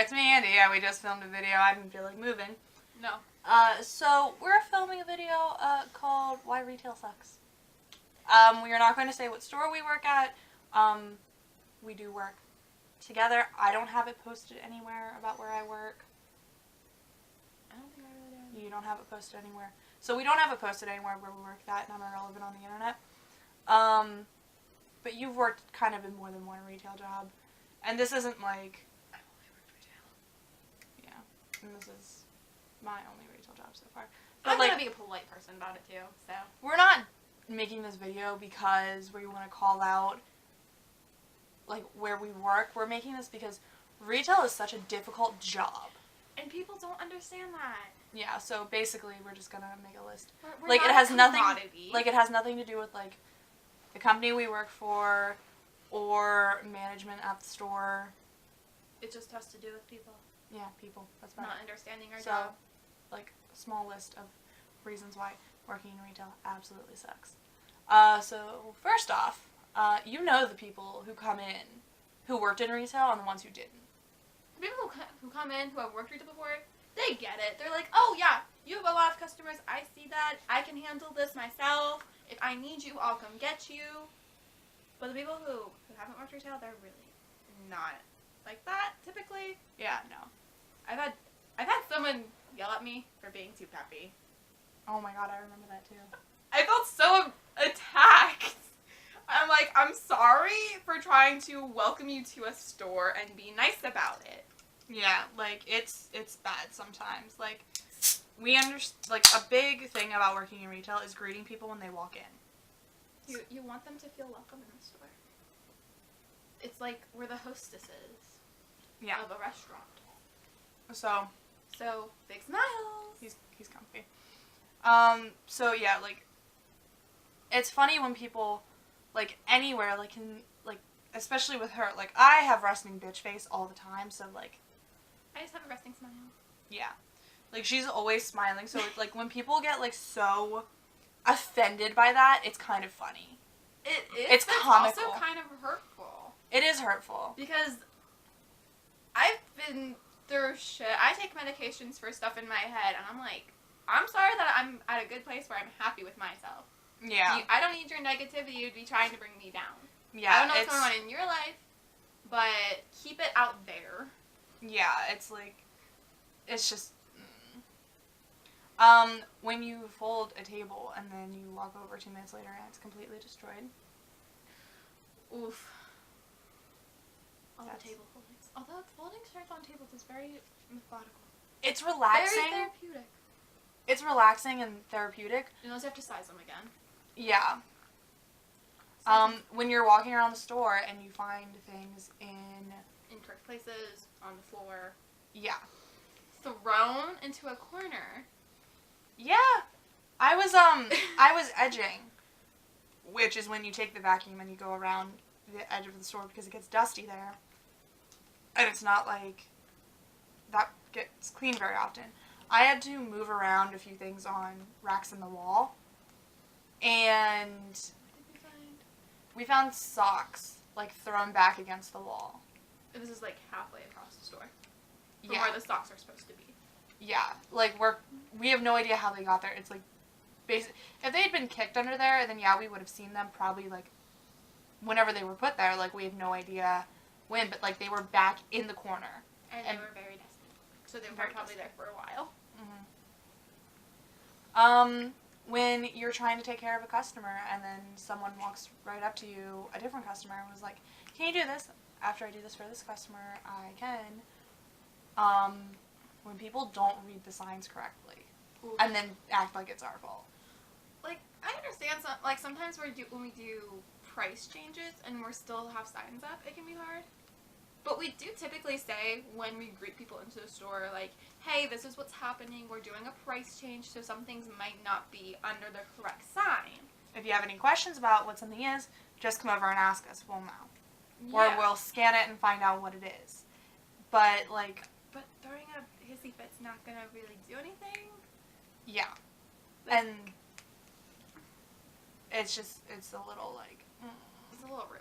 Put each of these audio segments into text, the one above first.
there, it's me, Andy. Yeah, we just filmed a video. I didn't feel like moving. No. So we're filming a video called Why Retail Sucks. We are not going to say what store we work at. We do work together. I don't have it posted anywhere about where I work. I don't think I really do. You don't have it posted anywhere. So we don't have it posted anywhere where we work. That not irrelevant on the internet. But you've worked kind of in more than one retail job. And this isn't like... I've only worked retail. Yeah. And this is my only retail job so far. But I'm gonna be a polite person about it too, so. We're not making this video because we want to call out like where we work. We're making this because retail is such a difficult job. And people don't understand that. Yeah, so basically we're just gonna make a list. We're like not it has a nothing commodity. like it has nothing to do with like the company we work for or management at the store. It just has to do with people. Yeah, people. That's about Not it. understanding our So, job. like a small list of reasons why working in retail absolutely sucks. So first off, you know the people who come in who worked in retail and the ones who didn't. The people who come in who have worked retail before, they get it. They're like, oh yeah, you have a lot of customers. I see that. I can handle this myself. If I need you, I'll come get you. But the people who haven't worked retail, they're really not like that typically. Yeah, no. I've had someone yell at me for being too peppy. Oh my god, I remember that too. I felt so attacked. I'm like, I'm sorry for trying to welcome you to a store and be nice about it. Yeah, like it's bad sometimes. Like we like a big thing about working in retail is greeting people when they walk in. You want them to feel welcome in the store. It's like we're the hostesses of a restaurant. So big smiles. He's comfy. So yeah, like it's funny when people like anywhere, like in like especially with her, like I have resting bitch face all the time, so like I just have a resting smile. yeah. Like she's always smiling, so it's like when people get like so offended by that, it's kind of funny. It is. It's comical. Also kind of hurtful. It is hurtful. Because I've been through shit. I take medications for stuff in my head, and I'm like, I'm sorry that I'm at a good place where I'm happy with myself. Yeah. I don't need your negativity to be trying to bring me down. Yeah. I don't know what's going on in your life, but keep it out there. Yeah, it's like, it's just, when you fold a table and then you walk over 2 minutes later and it's completely destroyed. Oof. All the table foldings. Although folding strips on tables is very methodical. It's relaxing. Very therapeutic. It's relaxing and therapeutic. Unless you have to size them again. Yeah. When you're walking around the store and you find things in correct places, on the floor. Yeah. Thrown into a corner. Yeah. I was edging, which is when you take the vacuum and you go around the edge of the store because it gets dusty there. And it's not like that gets cleaned very often. I had to move around a few things on racks in the wall. And What did we find? we found socks, like, thrown back against the wall. This is like halfway across the store. From Yeah. where the socks are supposed to be. Yeah. Like, we have no idea how they got there. It's like, if they had been kicked under there, then yeah, we would have seen them probably, like, whenever they were put there. Like, we have no idea when, but, like, they were back in the corner. And they were very dusty. So they were probably there for a while. When you're trying to take care of a customer and then someone walks right up to you, a different customer, and was like, can you do this? After I do this for this customer, I can. When people don't read the signs correctly. Oof. And then act like it's our fault. Like, I understand, like, sometimes when we do price changes and we still have signs up, it can be hard. But we do typically say when we greet people into the store, like, hey, this is what's happening. We're doing a price change, so some things might not be under the correct sign. If you have any questions about what something is, just come over and ask us. We'll know. Yeah. Or we'll scan it and find out what it is. But, like... But throwing a hissy fit's not gonna really do anything. Yeah. Like, and it's a little, like... It's a little rude.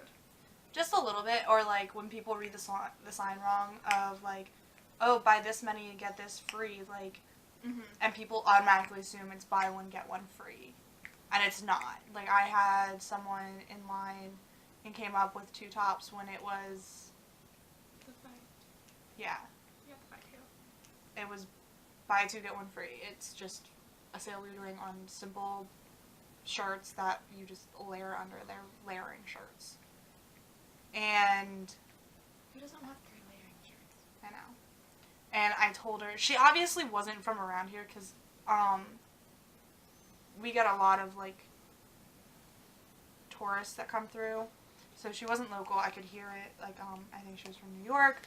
Just a little bit, or like when people read the sign wrong of like, oh, buy this many and get this free, like, and people automatically assume it's buy one, get one free. And it's not. Like, I had someone in line and came up with 2 tops when it was, yeah, it was buy 2, get 1 free. It's just a sale we're doing on simple shirts that you just layer under. They're layering shirts. And Who doesn't want 3 layering shirts? I know. And I told her, she obviously wasn't from around here because we get a lot of, like, tourists that come through. So she wasn't local. I could hear it. Like, I think she was from New York.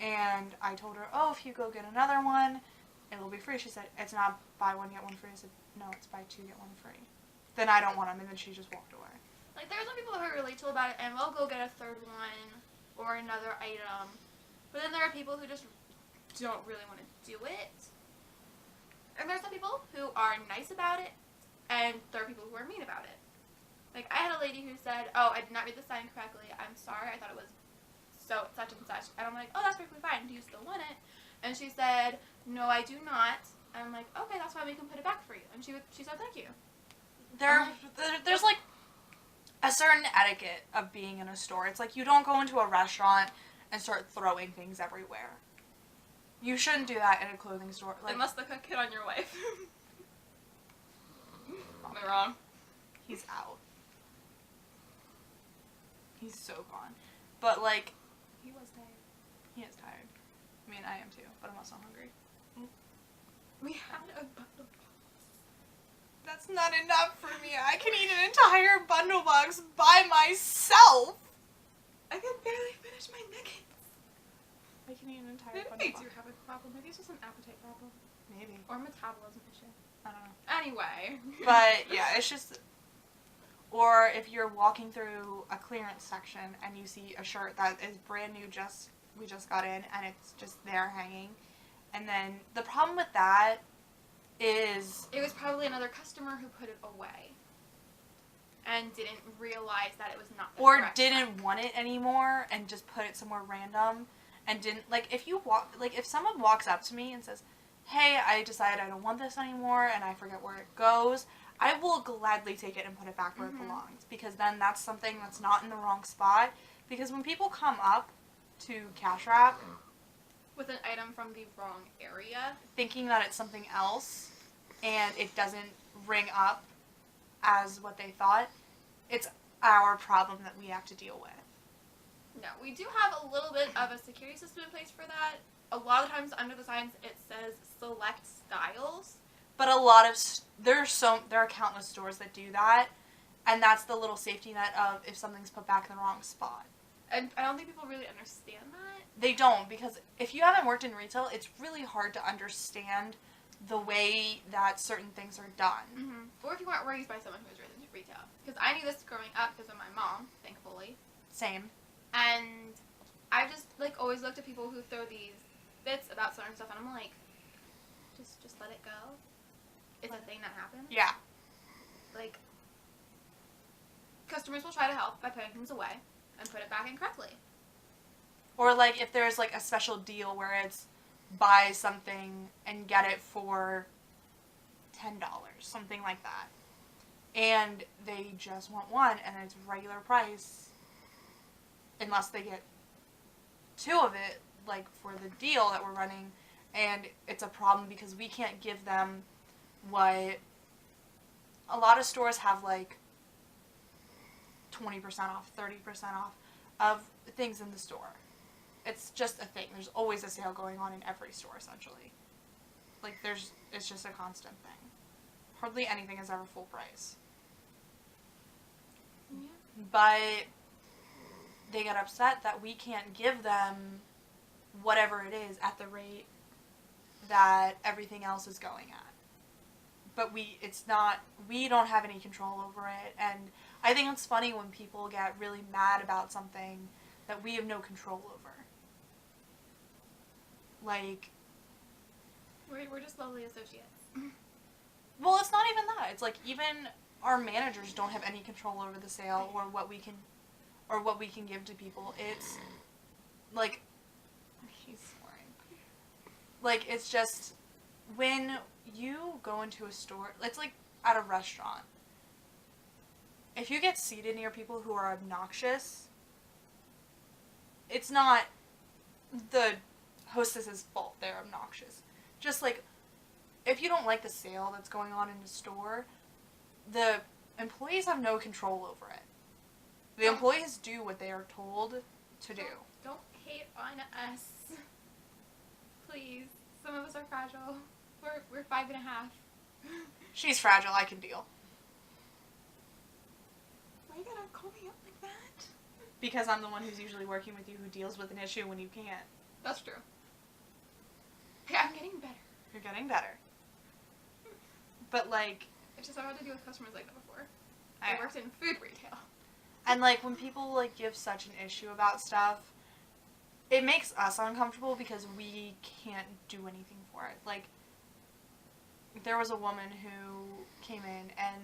And I told her, oh, if you go get another one, it will be free. She said, it's not buy 1, get 1 free. I said, no, it's buy 2, get 1 free. Then I don't want them. And then she just walked away. Like, there's some people who are relatable about it, and we'll go get a 3rd one or another item. But then there are people who just don't really want to do it. And there's some people who are nice about it, and there are people who are mean about it. Like, I had a lady who said, oh, I did not read the sign correctly. I'm sorry. I thought it was so such and such. And I'm like, oh, that's perfectly fine. Do you still want it? And she said, no, I do not. And I'm like, okay, that's fine. We can put it back for you. And she said, thank you. There's like a certain etiquette of being in a store. It's like you don't go into a restaurant and start throwing things everywhere. You shouldn't do that in a clothing store. Like, unless the cook hit on your wife. Am I wrong? He's out. He's so gone. But, like, He was tired. he is tired. I mean, I am too, but I'm also hungry. We had a bundle. That's not enough for me. I can eat an entire bundle box by myself. I can barely finish my nuggets. I can eat an entire Maybe bundle I box. do have a problem. Maybe it's just an appetite problem. Maybe. Or metabolism issue. I don't know. Anyway. But, yeah, it's just... Or if you're walking through a clearance section and you see a shirt that is brand new, we just got in, and it's just there hanging. And then the problem with that is... It was probably another customer who put it away. And didn't realize that it was not the Or correct didn't size. want it anymore and just put it somewhere random. And didn't... Like, if someone walks up to me and says, hey, I decided I don't want this anymore, and I forget where it goes... I will gladly take it and put it back where it belongs, because then that's something that's not in the wrong spot. Because when people come up to cash wrap With an item from the wrong area. thinking that it's something else and it doesn't ring up as what they thought, it's our problem that we have to deal with. No, we do have a little bit of a security system in place for that. A lot of times under the signs it says select styles. But a lot of there are countless stores that do that, and that's the little safety net of if something's put back in the wrong spot. And I don't think people really understand that. They don't, because if you haven't worked in retail, it's really hard to understand the way that certain things are done. Mm-hmm. Or if you weren't raised by someone who was raised in retail. Because I knew this growing up because of my mom, thankfully. Same. And I just like always looked at people who throw these bits about certain stuff, and I'm like, just let it go. It's a thing that happens. Yeah. Like, customers will try to help by putting things away and put it back in correctly. Or like if there's like a special deal where it's buy something and get it for $10, something like that. And they just want one and it's regular price unless they get 2 of it, like for the deal that we're running, and it's a problem because we can't give them what a lot of stores have, like 20% off, 30% off of things in the store. It's just a thing. There's always a sale going on in every store, essentially. Like, it's just a constant thing. Hardly anything is ever full price. Yeah. But they get upset that we can't give them whatever it is at the rate that everything else is going at. But we don't have any control over it, and I think it's funny when people get really mad about something that we have no control over. Like, We're just lovely associates. well, it's not even that. It's like even our managers don't have any control over the sale or what we can give to people. It's like, he's swearing. Like, it's just, when you go into a store, it's like at a restaurant. If you get seated near people who are obnoxious, it's not the hostess's fault they're obnoxious. Just like, if you don't like the sale that's going on in the store, the employees have no control over it. The employees do what they are told to do. Don't hate on us. Please. Some of us are fragile. We're 5.5. She's fragile, I can deal. Why you gotta call me up like that? Because I'm the one who's usually working with you who deals with an issue when you can't. That's true. Hey, I'm getting better. You're getting better. But, like... It's just I've had to deal with customers like that before. I I worked in food retail. And, like, when people, like, give such an issue about stuff, it makes us uncomfortable because we can't do anything for it. Like, there was a woman who came in and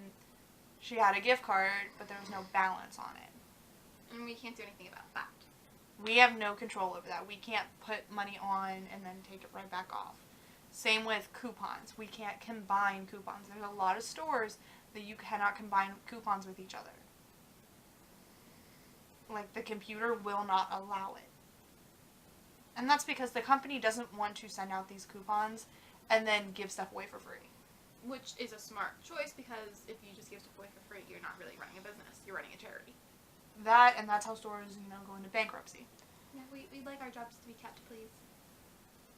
she had a gift card, but there was no balance on it. And we can't do anything about that. We have no control over that. We can't put money on and then take it right back off. Same with coupons. We can't combine coupons. There's a lot of stores that you cannot combine coupons with each other. Like, the computer will not allow it. And that's because the company doesn't want to send out these coupons and then give stuff away for free. Which is a smart choice because if you just give stuff away for free, you're not really running a business. You're running a charity. That, and that's how stores, go into bankruptcy. Yeah, we'd like our jobs to be kept, please.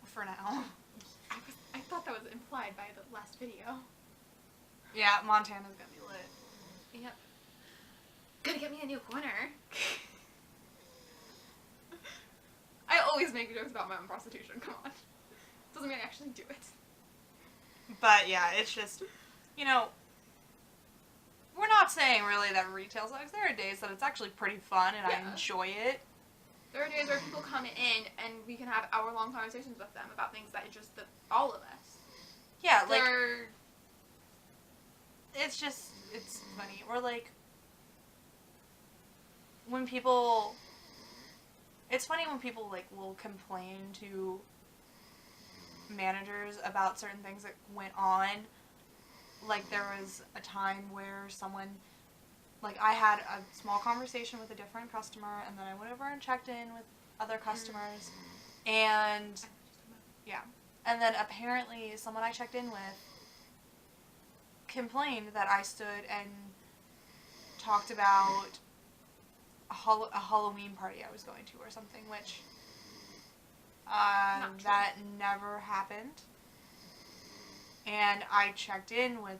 For now. I thought that was implied by the last video. Yeah, Montana's gonna be lit. Yep. Gotta get me a new corner. I always make jokes about my own prostitution, come on. Doesn't mean I actually do it. But yeah, it's just, we're not saying really that retail sucks. There are days that it's actually pretty fun and Yeah. I enjoy it. There are days where people come in and we can have hour-long conversations with them about things that interest all of us. Yeah, like, They're... it's funny. Or like, when people, it's funny when people, like, will complain to managers about certain things that went on. Like, there was a time where someone, like, I had a small conversation with a different customer, and then I went over and checked in with other customers, and, yeah. And then apparently someone I checked in with complained that I stood and talked about a Halloween party I was going to or something, which Not true. that never happened. And I checked in with,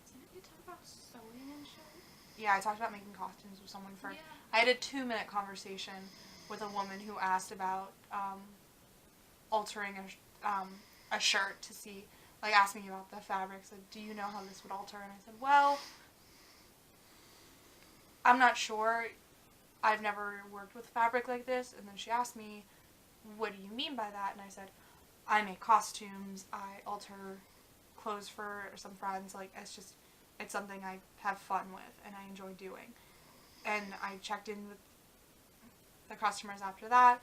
Didn't you talk about sewing and shit? yeah, I talked about making costumes with someone for, Yeah. I had a 2-minute conversation with a woman who asked about altering a shirt to see, like, asked me about the fabric, said, do you know how this would alter? And I said, well, I'm not sure. I've never worked with fabric like this. And then she asked me, what do you mean by that? And I said, I make costumes, I alter clothes for some friends, like, it's something I have fun with and I enjoy doing. And I checked in with the customers after that,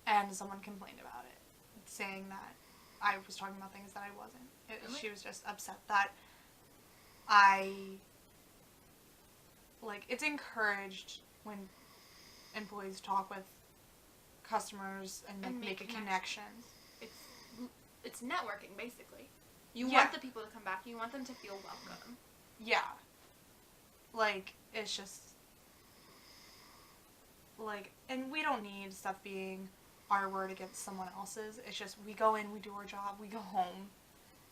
and someone complained about it, saying that I was talking about things that I wasn't. Really? She was just upset that it's encouraged when employees talk with customers and, like, And make a make connection. It's networking, basically. You Yeah. want the people to come back. You want them to feel welcome. Yeah. Like, it's just, like, and we don't need stuff being our word against someone else's. It's just, we go in, we do our job, we go home.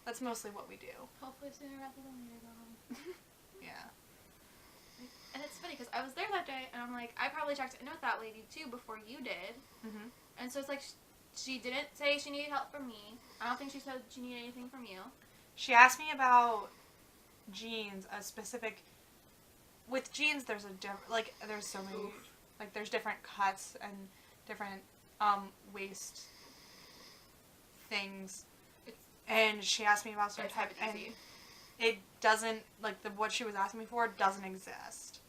That's mostly what we do. Hopefully sooner rather than later, though. Yeah. And it's funny, because I was there that day, and I'm like, I probably checked in with that lady, too, before you did. Mm-hmm. And so it's like, she didn't say she needed help from me. I don't think she said she needed anything from you. She asked me about jeans, a specific, with jeans there's there's so many, Oof. like, there's different cuts and different, waist things. And she asked me about certain It's type, and easy. it doesn't, like, what she was asking me for doesn't exist.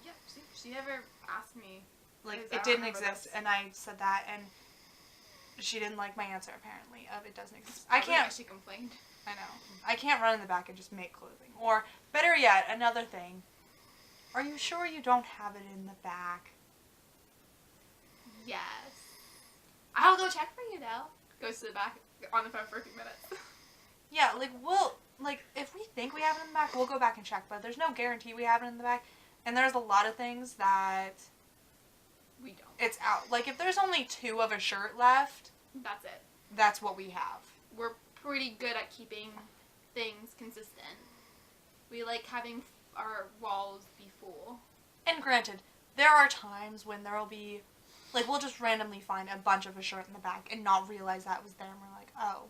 Yeah, she never asked me. Like, Because I it don't didn't remember exist, this. and I said that, and she didn't like my answer, apparently, of it doesn't exist. I can't. She complained. I know. I can't run in the back and just make clothing. Or, better yet, another thing. Are you sure you don't have it in the back? Yes. I'll go check for you, though. Goes to the back, on the phone for a few minutes. Yeah, if we think we have it in the back, we'll go back and check. But there's no guarantee we have it in the back. And there's a lot of things that we don't. It's out. Like, if there's only 2 of a shirt left, that's it. That's what we have. We're pretty good at keeping things consistent. We like having our walls be full. And granted, there are times when there will be, like, we'll just randomly find a bunch of a shirt in the back and not realize that was there, and we're like, oh,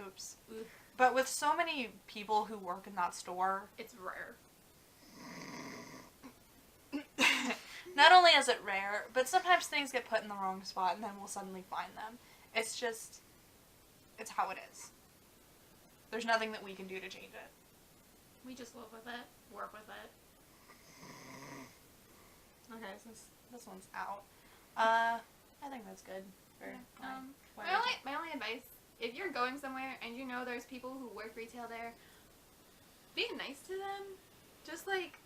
oops. Oof. But with so many people who work in that store, it's rare. Not only is it rare, but sometimes things get put in the wrong spot and then we'll suddenly find them. It's just, it's how it is. There's nothing that we can do to change it. We just live with it, work with it. Okay, since this one's out, I think that's good. For my only advice, if you're going somewhere and you know there's people who work retail there, be nice to them. Just, like,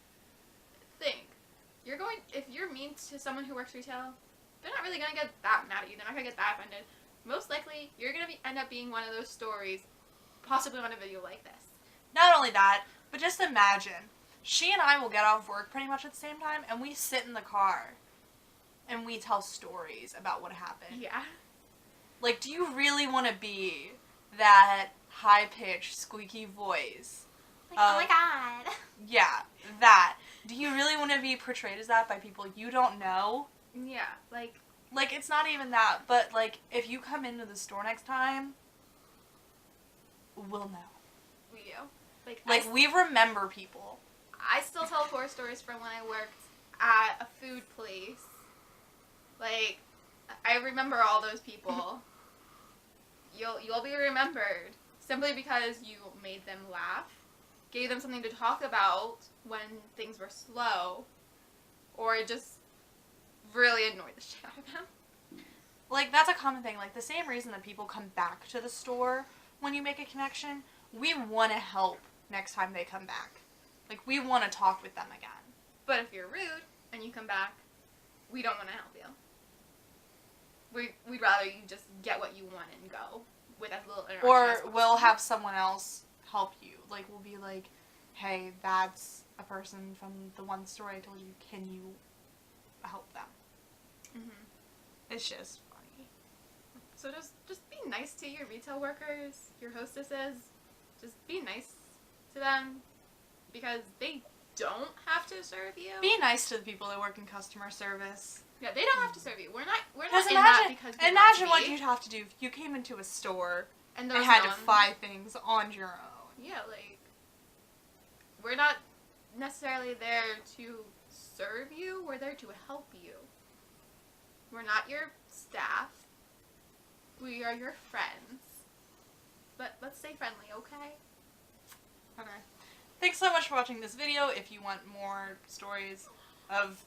think. If you're mean to someone who works retail, they're not really going to get that mad at you. They're not going to get that offended. Most likely, you're going to end up being one of those stories, possibly on a video like this. Not only that, but just imagine, she and I will get off work pretty much at the same time, and we sit in the car, and we tell stories about what happened. Yeah. Like, do you really want to be that high-pitched, squeaky voice? Like, oh my god. Yeah, that. Do you really want to be portrayed as that by people you don't know? Yeah, like, it's not even that, but, like, if you come into the store next time, we'll know. we do. We remember people. I still tell horror stories from when I worked at a food place. Like, I remember all those people. You'll be remembered simply because you made them laugh, gave them something to talk about when things were slow, or just really annoyed the shit out of them. Like, that's a common thing. Like, the same reason that people come back to the store when you make a connection, we want to help next time they come back. Like, we want to talk with them again. But if you're rude and you come back, we don't want to help you. We'd rather you just get what you want and go with as little interaction as possible. Or we'll have someone else help you. Like, we'll be like, hey, that's a person from the one story I told you. Can you help them? Mm-hmm. It's just funny. So just be nice to your retail workers, your hostesses. Just be nice to them because they don't have to serve you. Be nice to the people that work in customer service. Yeah, they don't have to serve you. We're not Imagine, in that because we imagine want what to you'd have to do if you came into a store and had to buy things on your own. Yeah, like, we're not necessarily there to serve you. We're there to help you. We're not your staff. We are your friends. But let's stay friendly, okay? Okay. Thanks so much for watching this video. If you want more stories of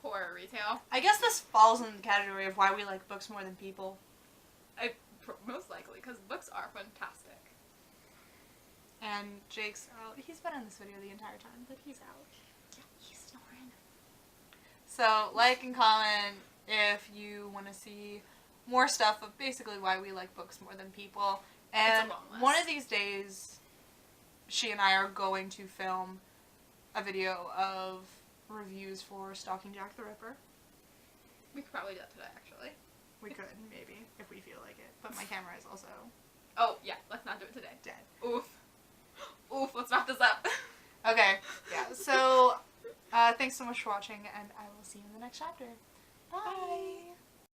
horror retail, I guess this falls in the category of why we like books more than people. Most likely, because books are fantastic. And Jake's out. He's been in this video the entire time, but he's out. Yeah, he's snoring. So, like and comment if you want to see more stuff of basically why we like books more than people. And It's a long list. one of these days, she and I are going to film a video of reviews for Stalking Jack the Ripper. We could probably do that today, actually. We could, maybe, if we feel like it. But my camera is also Oh, yeah, let's not do it today. dead. Oof. Oof, let's wrap this up. Okay, yeah. So, thanks so much for watching, and I will see you in the next chapter. Bye.